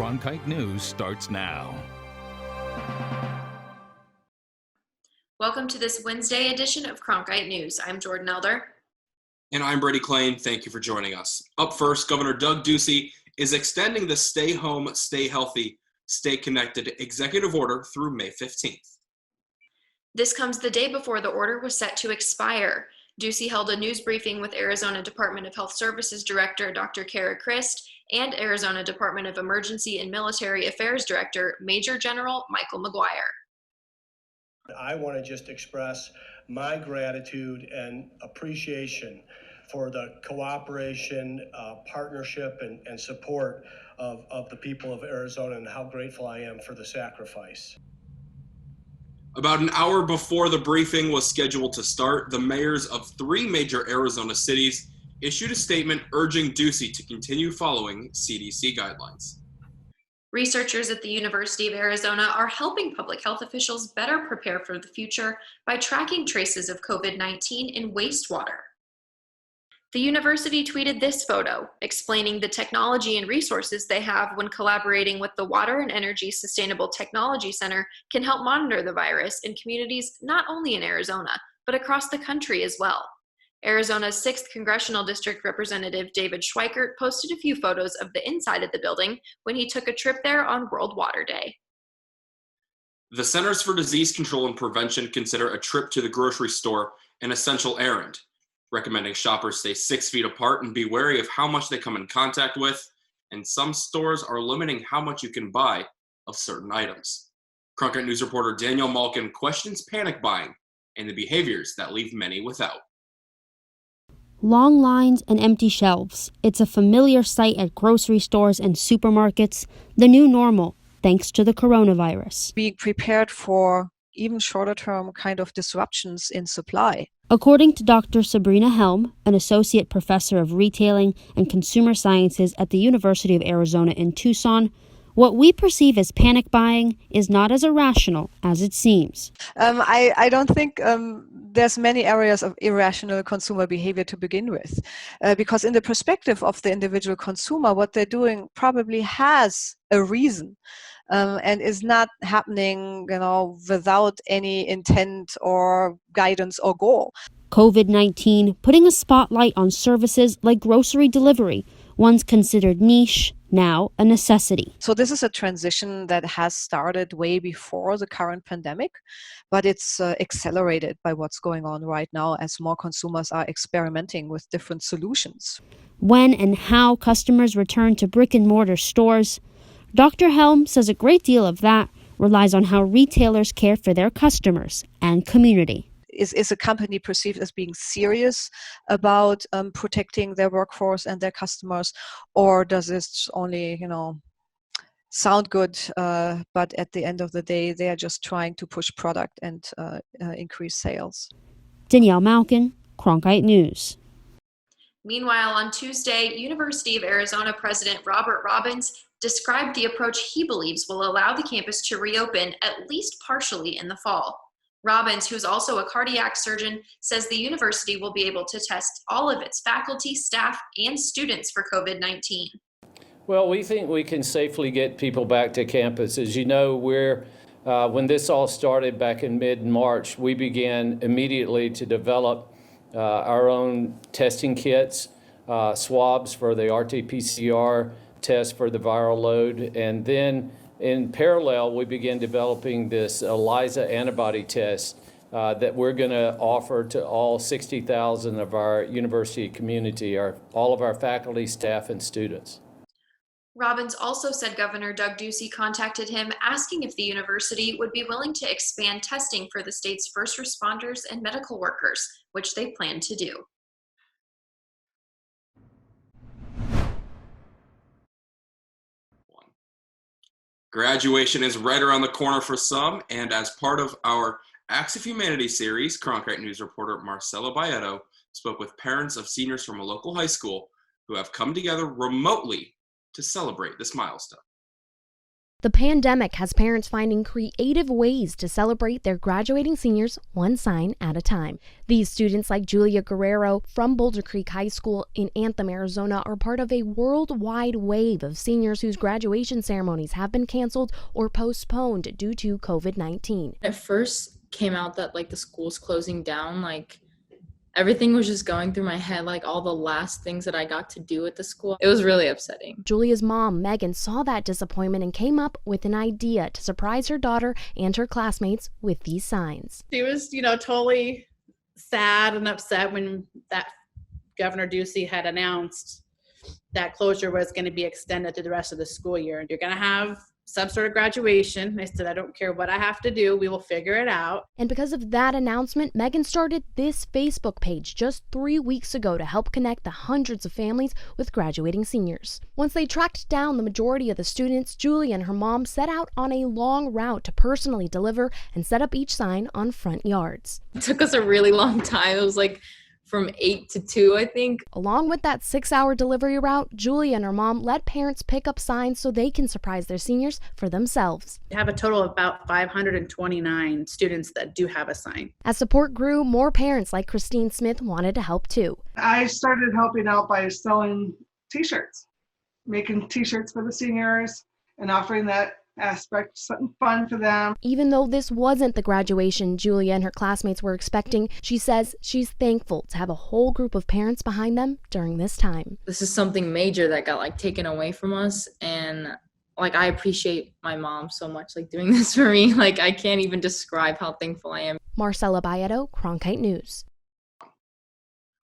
Cronkite News starts now. Welcome to this Wednesday edition of Cronkite News. I'm Jordan Elder. And I'm Brady Klain. Thank you for joining us. Up first, Governor Doug Ducey is extending the Stay Home, Stay Healthy, Stay Connected executive order through May 15th. This comes the day before the order was set to expire. Ducey held a news briefing with Arizona Department of Health Services Director Dr. Kara Christ and Arizona Department of Emergency and Military Affairs Director Major General Michael McGuire. I want to just express my gratitude and appreciation for the cooperation, partnership, and support of the people of Arizona, and how grateful I am for the sacrifice. About an hour before the briefing was scheduled to start, the mayors of 3 major Arizona cities issued a statement urging Ducey to continue following CDC guidelines. Researchers at the University of Arizona are helping public health officials better prepare for the future by tracking traces of COVID-19 in wastewater. The university tweeted this photo, explaining the technology and resources they have when collaborating with the Water and Energy Sustainable Technology Center can help monitor the virus in communities not only in Arizona, but across the country as well. Arizona's 6th Congressional District Representative David Schweikert posted a few photos of the inside of the building when he took a trip there on World Water Day. The Centers for Disease Control and Prevention consider a trip to the grocery store an essential errand, recommending shoppers stay 6 feet apart and be wary of how much they come in contact with, and some stores are limiting how much you can buy of certain items. Cronkite News reporter Danielle Malkin questions panic buying and the behaviors that leave many without. Long lines and empty shelves. It's a familiar sight at grocery stores and supermarkets, the new normal, thanks to the coronavirus. Being prepared for even shorter term kind of disruptions in supply. According to Dr. Sabrina Helm, an associate professor of retailing and consumer sciences at the University of Arizona in Tucson, what we perceive as panic buying is not as irrational as it seems. I don't think there's many areas of irrational consumer behavior to begin with, because in the perspective of the individual consumer, what they're doing probably has a reason. And is not happening, without any intent or guidance or goal. COVID-19 putting a spotlight on services like grocery delivery, once considered niche, now a necessity. So this is a transition that has started way before the current pandemic, but it's accelerated by what's going on right now as more consumers are experimenting with different solutions. When and how customers return to brick-and-mortar stores, Dr. Helm says a great deal of that relies on how retailers care for their customers and community. Is a company perceived as being serious about protecting their workforce and their customers, or does it only, sound good, but at the end of the day, they are just trying to push product and increase sales? Danielle Malkin, Cronkite News. Meanwhile, on Tuesday, University of Arizona President Robert Robbins described the approach he believes will allow the campus to reopen at least partially in the fall. Robbins, who is also a cardiac surgeon, says the university will be able to test all of its faculty, staff, and students for COVID-19. Well, we think we can safely get people back to campus. As you know, when this all started back in mid-March, we began immediately to develop our own testing kits, swabs for the RT-PCR test for the viral load, and then in parallel, we began developing this ELISA antibody test that we're going to offer to all 60,000 of our university community, all of our faculty, staff, and students. Robbins also said Governor Doug Ducey contacted him asking if the university would be willing to expand testing for the state's first responders and medical workers, which they plan to do. Graduation is right around the corner for some, and as part of our Acts of Humanity series, Cronkite News reporter Marcela Baeto spoke with parents of seniors from a local high school who have come together remotely to celebrate this milestone. The pandemic has parents finding creative ways to celebrate their graduating seniors one sign at a time. These students, like Julia Guerrero from Boulder Creek High School in Anthem, Arizona, are part of a worldwide wave of seniors whose graduation ceremonies have been canceled or postponed due to COVID-19. It first came out that the school's closing down, everything was just going through my head, all the last things that I got to do at the school. It was really upsetting. Julia's mom, Megan, saw that disappointment and came up with an idea to surprise her daughter and her classmates with these signs. She was, totally sad and upset when that Governor Ducey had announced that closure was going to be extended to the rest of the school year. You're going to have some sort of graduation. I said, I don't care what I have to do. We will figure it out. And because of that announcement, Megan started this Facebook page just 3 weeks ago to help connect the hundreds of families with graduating seniors. Once they tracked down the majority of the students, Julie and her mom set out on a long route to personally deliver and set up each sign on front yards. It took us a really long time. It was from 8 to 2, I think. Along with that 6-hour delivery route, Julie and her mom let parents pick up signs so they can surprise their seniors for themselves. We have a total of about 529 students that do have a sign. As support grew, more parents like Christine Smith wanted to help too. I started helping out by selling t-shirts, making t-shirts for the seniors and offering that aspect, something fun for them. Even though this wasn't the graduation Julia and her classmates were expecting, she says she's thankful to have a whole group of parents behind them during this time. This is something major that got taken away from us, and I appreciate my mom so much doing this for me. I can't even describe how thankful I am. Marcella Bayeto, Cronkite News.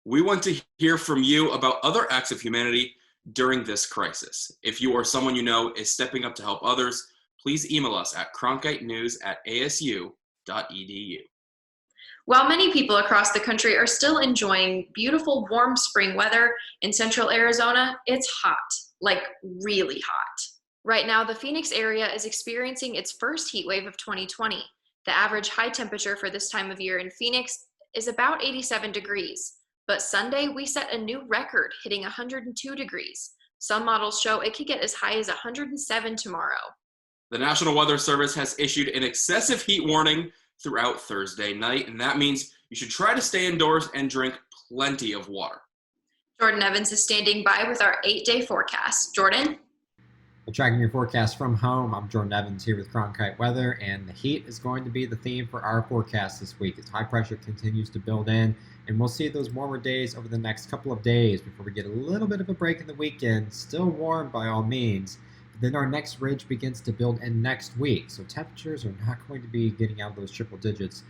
We want to hear from you about other acts of humanity during this crisis. If you or someone you know is stepping up to help others, please email us at cronkitenews@asu.edu. While many people across the country are still enjoying beautiful, warm spring weather in central Arizona, it's hot, really hot. Right now, the Phoenix area is experiencing its first heat wave of 2020. The average high temperature for this time of year in Phoenix is about 87 degrees. But Sunday, we set a new record, hitting 102 degrees. Some models show it could get as high as 107 tomorrow. The National Weather Service has issued an excessive heat warning throughout Thursday night, and that means you should try to stay indoors and drink plenty of water. Jordan Evans is standing by with our 8-day forecast. Jordan? Tracking your forecast from home, I'm Jordan Evans here with Cronkite Weather, and the heat is going to be the theme for our forecast this week as high pressure continues to build in, and we'll see those warmer days over the next couple of days before we get a little bit of a break in the weekend. Still warm by all means, but then our next ridge begins to build in next week, so temperatures are not going to be getting out of those triple digits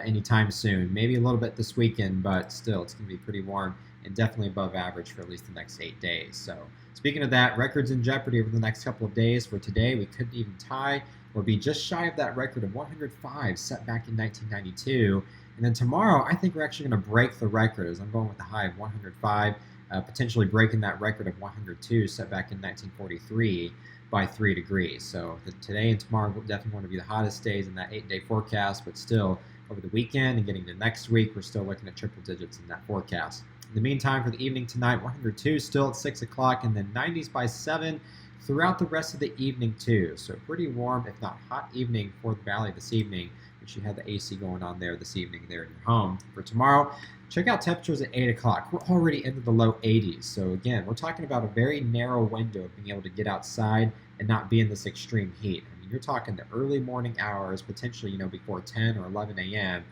anytime soon. Maybe a little bit this weekend, but still it's going to be pretty warm and definitely above average for at least the next 8 days. So speaking of that, records in jeopardy over the next couple of days. For today, we couldn't even tie or be just shy of that record of 105 set back in 1992. And then tomorrow, I think we're actually going to break the record as I'm going with the high of 105, potentially breaking that record of 102 set back in 1943 by 3 degrees. So today and tomorrow will definitely want to be the hottest days in that 8-day forecast, but still over the weekend and getting to next week, we're still looking at triple digits in that forecast. In the meantime, for the evening tonight, 102 still at 6 o'clock, and then 90s by 7 throughout the rest of the evening too. So pretty warm, if not hot evening for the valley this evening. You should have the AC going on there this evening there in your home. For tomorrow, check out temperatures at 8 o'clock. We're already into the low 80s. So again, we're talking about a very narrow window of being able to get outside and not be in this extreme heat. I mean, you're talking the early morning hours, potentially, before 10 or 11 a.m.,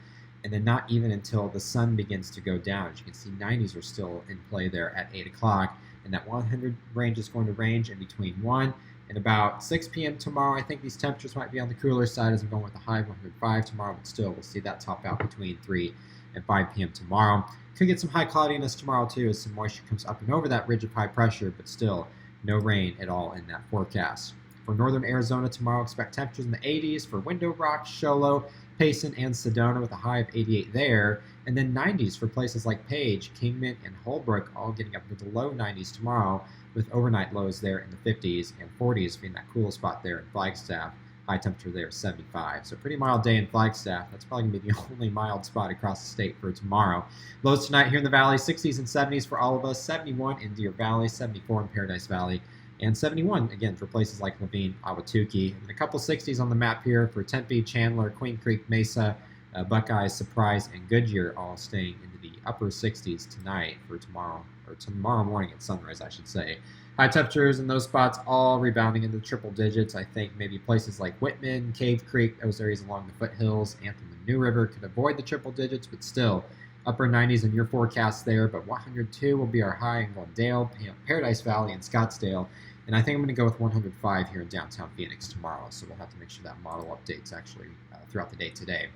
and then not even until the sun begins to go down. As you can see, 90s are still in play there at 8 o'clock, and that 100 range is going to range in between 1 and about 6 p.m. tomorrow. I think these temperatures might be on the cooler side as I'm going with a high of 105 tomorrow, but still, we'll see that top out between 3 and 5 p.m. tomorrow. Could get some high cloudiness tomorrow, too, as some moisture comes up and over that ridge of high pressure, but still no rain at all in that forecast. For northern Arizona tomorrow, expect temperatures in the 80s for Window Rock, Show Low, Payson, and Sedona with a high of 88 there, and then 90s for places like Page, Kingman, and Holbrook, all getting up to the low 90s tomorrow, with overnight lows there in the 50s and 40s being that cool spot there in Flagstaff. High temperature there is 75. So pretty mild day in Flagstaff. That's probably going to be the only mild spot across the state for tomorrow. Lows tonight here in the valley, 60s and 70s for all of us, 71 in Deer Valley, 74 in Paradise Valley, and 71 again for places like Levine, Ahwatukee. And a couple 60s on the map here for Tempe, Chandler, Queen Creek, Mesa, Buckeyes, Surprise, and Goodyear, all staying into the upper 60s tonight for tomorrow morning at sunrise, I should say. High temperatures in those spots all rebounding into triple digits. I think maybe places like Whitman, Cave Creek, those areas along the foothills, Anthem and New River could avoid the triple digits, but still upper 90s in your forecast there. But 102 will be our high in Glendale, Paradise Valley, and Scottsdale. And I think I'm going to go with 105 here in downtown Phoenix tomorrow. So we'll have to make sure that model updates actually throughout the day today.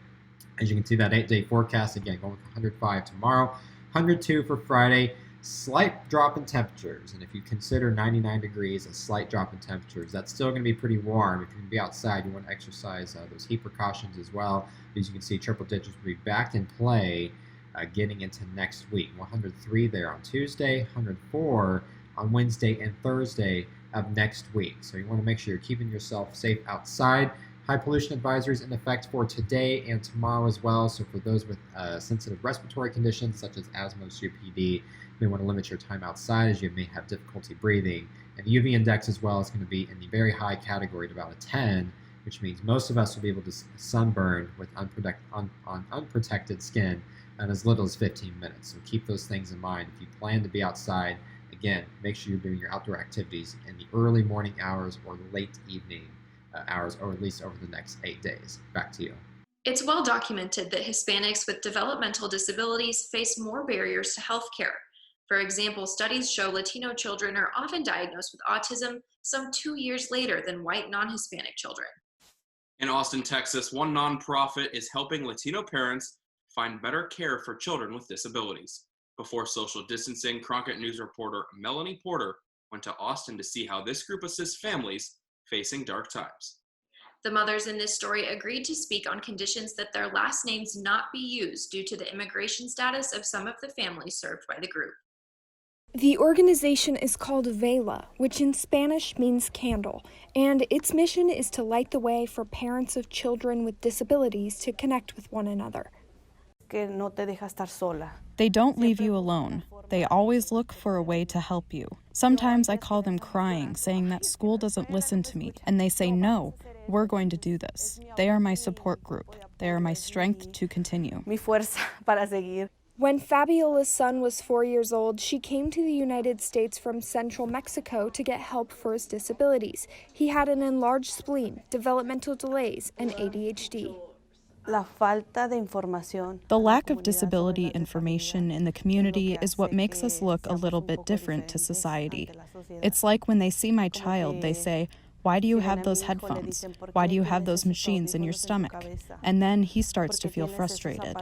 As you can see, that 8-day forecast, again, going with 105 tomorrow, 102 for Friday. Slight drop in temperatures, and if you consider 99 degrees a slight drop in temperatures, that's still going to be pretty warm. If you're going to be outside, you want to exercise those heat precautions as well. As you can see, triple digits will be back in play getting into next week. 103 there on Tuesday, 104 on Wednesday and Thursday of next week. So you want to make sure you're keeping yourself safe outside. High pollution advisories in effect for today and tomorrow as well. So for those with sensitive respiratory conditions such as asthma, COPD, you may want to limit your time outside as you may have difficulty breathing. And the UV index as well is going to be in the very high category at about a 10, which means most of us will be able to sunburn with unprotected skin in as little as 15 minutes. So keep those things in mind. If you plan to be outside, again, make sure you're doing your outdoor activities in the early morning hours or late evening hours, or at least over the next 8 days. Back to you. It's well documented that Hispanics with developmental disabilities face more barriers to healthcare. For example, studies show Latino children are often diagnosed with autism some 2 years later than white non-Hispanic children. In Austin, Texas, one nonprofit is helping Latino parents find better care for children with disabilities. Before social distancing, Cronkite News reporter Melanie Porter went to Austin to see how this group assists families facing dark times. The mothers in this story agreed to speak on conditions that their last names not be used due to the immigration status of some of the families served by the group. The organization is called VELA, which in Spanish means candle, and its mission is to light the way for parents of children with disabilities to connect with one another. They don't leave you alone. They always look for a way to help you. Sometimes I call them crying, saying that school doesn't listen to me, and they say, no, we're going to do this. They are my support group. They are my strength to continue. When Fabiola's son was 4 years old, she came to the United States from central Mexico to get help for his disabilities. He had an enlarged spleen, developmental delays, and ADHD. The lack of disability information in the community is what makes us look a little bit different to society. It's like when they see my child, they say, why do you have those headphones? Why do you have those machines in your stomach? And then he starts to feel frustrated.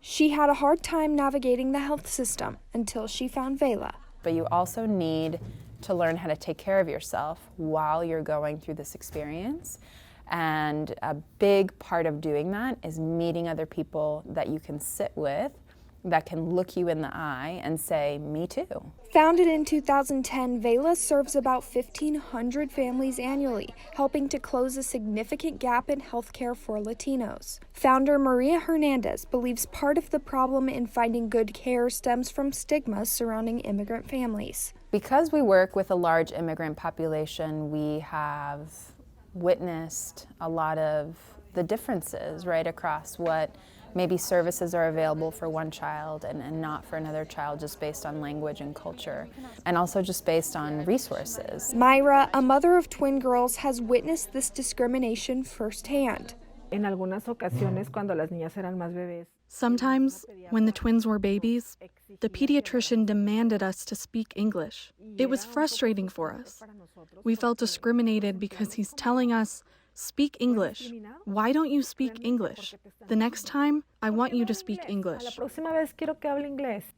She had a hard time navigating the health system until she found VELA. But you also need to learn how to take care of yourself while you're going through this experience. And a big part of doing that is meeting other people that you can sit with, that can look you in the eye and say, me too. Founded in 2010, VELA serves about 1,500 families annually, helping to close a significant gap in healthcare for Latinos. Founder Maria Hernandez believes part of the problem in finding good care stems from stigma surrounding immigrant families. Because we work with a large immigrant population, we have witnessed a lot of the differences right across what maybe services are available for one child and not for another child, just based on language and culture, and also just based on resources. Myra, a mother of twin girls, has witnessed this discrimination firsthand. Sometimes, when the twins were babies, the pediatrician demanded us to speak English. It was frustrating for us. We felt discriminated because he's telling us, speak English. Why don't you speak English? The next time, I want you to speak English.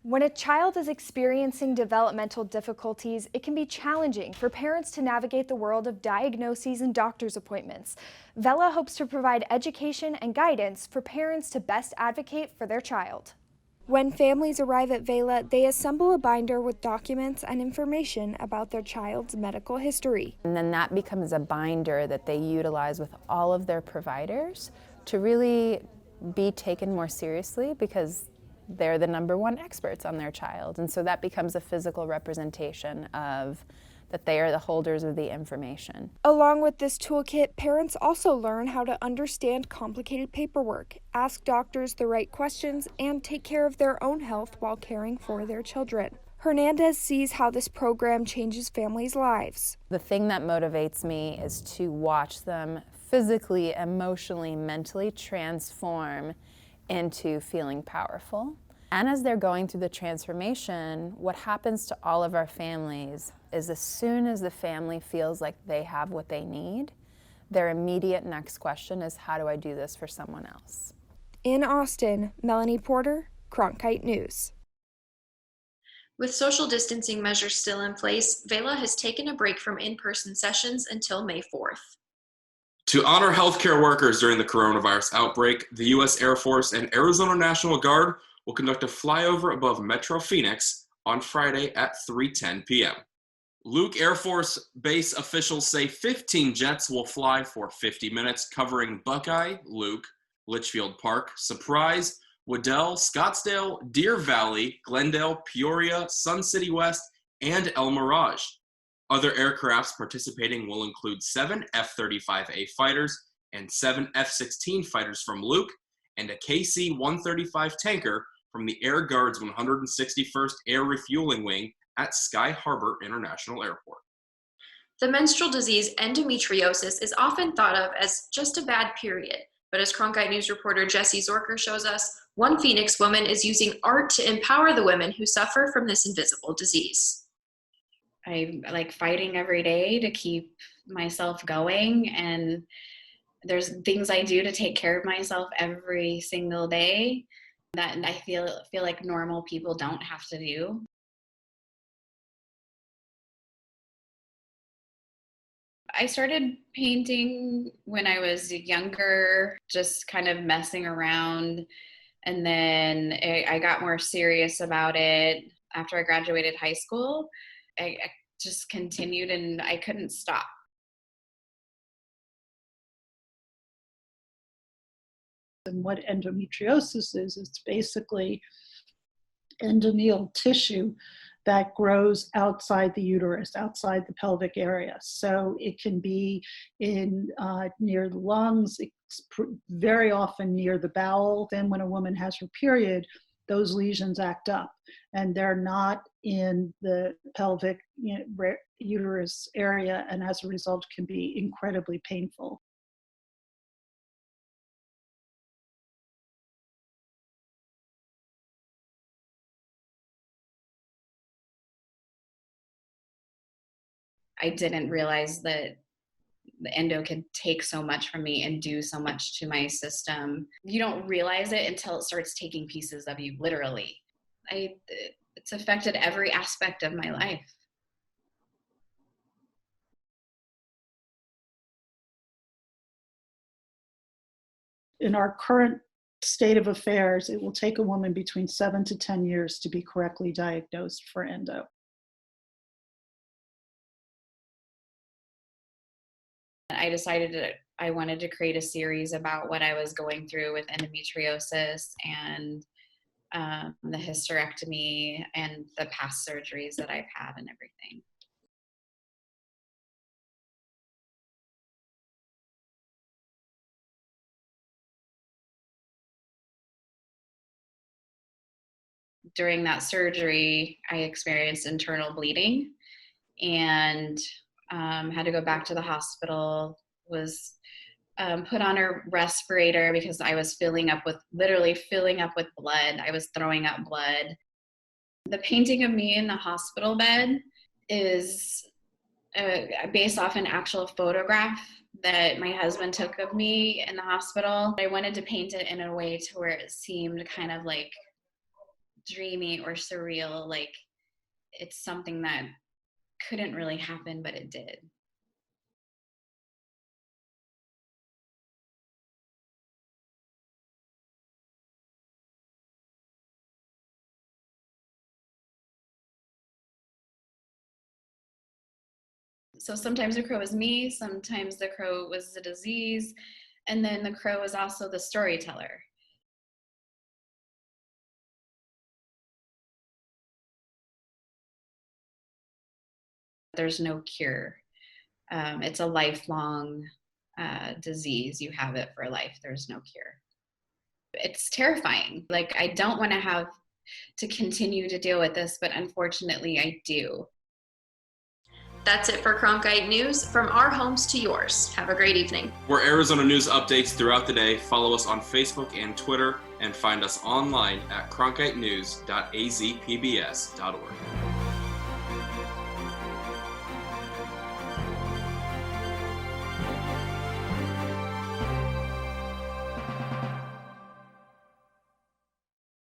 When a child is experiencing developmental difficulties, it can be challenging for parents to navigate the world of diagnoses and doctor's appointments. VELA hopes to provide education and guidance for parents to best advocate for their child. When families arrive at VELA, they assemble a binder with documents and information about their child's medical history. And then that becomes a binder that they utilize with all of their providers to really be taken more seriously, because they're the number one experts on their child. And so that becomes a physical representation of that they are the holders of the information. Along with this toolkit, parents also learn how to understand complicated paperwork, ask doctors the right questions, and take care of their own health while caring for their children. Hernandez sees how this program changes families' lives. The thing that motivates me is to watch them physically, emotionally, mentally transform into feeling powerful. And as they're going through the transformation, what happens to all of our families is as soon as the family feels like they have what they need, their immediate next question is, how do I do this for someone else? In Austin, Melanie Porter, Cronkite News. With social distancing measures still in place, VELA has taken a break from in-person sessions until May 4th. To honor healthcare workers during the coronavirus outbreak, the U.S. Air Force and Arizona National Guard will conduct a flyover above Metro Phoenix on Friday at 3:10 p.m. Luke Air Force Base officials say 15 jets will fly for 50 minutes, covering Buckeye, Luke, Litchfield Park, Surprise, Waddell, Scottsdale, Deer Valley, Glendale, Peoria, Sun City West, and El Mirage. Other aircrafts participating will include 7 F-35A fighters and 7 F-16 fighters from Luke and a KC-135 tanker from the Air Guard's 161st Air Refueling Wing at Sky Harbor International Airport. The menstrual disease endometriosis is often thought of as just a bad period, but as Cronkite News reporter Jesse Zorker shows us, one Phoenix woman is using art to empower the women who suffer from this invisible disease. I like fighting every day to keep myself going, and there's things I do to take care of myself every single day that I feel like normal people don't have to do. I started painting when I was younger, just kind of messing around, and then I got more serious about it after I graduated high school. I just continued and I couldn't stop. And what endometriosis is, it's basically endometrial tissue that grows outside the uterus, outside the pelvic area. So it can be in near the lungs, it's very often near the bowel. Then when a woman has her period, those lesions act up and they're not in the pelvic uterus area, and as a result can be incredibly painful. I didn't realize that the endo can take so much from me and do so much to my system. You don't realize it until it starts taking pieces of you, literally. It's affected every aspect of my life. In our current state of affairs, it will take a woman between 7 to 10 years to be correctly diagnosed for endo. I decided that I wanted to create a series about what I was going through with endometriosis and the hysterectomy and the past surgeries that I've had and everything. During that surgery, I experienced internal bleeding and had to go back to the hospital, was put on a respirator because I was literally filling up with blood. I was throwing up blood. The painting of me in the hospital bed is based off an actual photograph that my husband took of me in the hospital. I wanted to paint it in a way to where it seemed kind of like dreamy or surreal, like it's something that couldn't really happen, but it did. So sometimes the crow was me, sometimes the crow was the disease, and then the crow was also the storyteller. There's no cure. It's a lifelong disease. You have it for life. There's no cure. It's terrifying. Like, I don't want to have to continue to deal with this, but unfortunately I do. That's it for Cronkite News, from our homes to yours. Have a great evening. For Arizona news updates throughout the day, follow us on Facebook and Twitter, and find us online at cronkitenews.azpbs.org.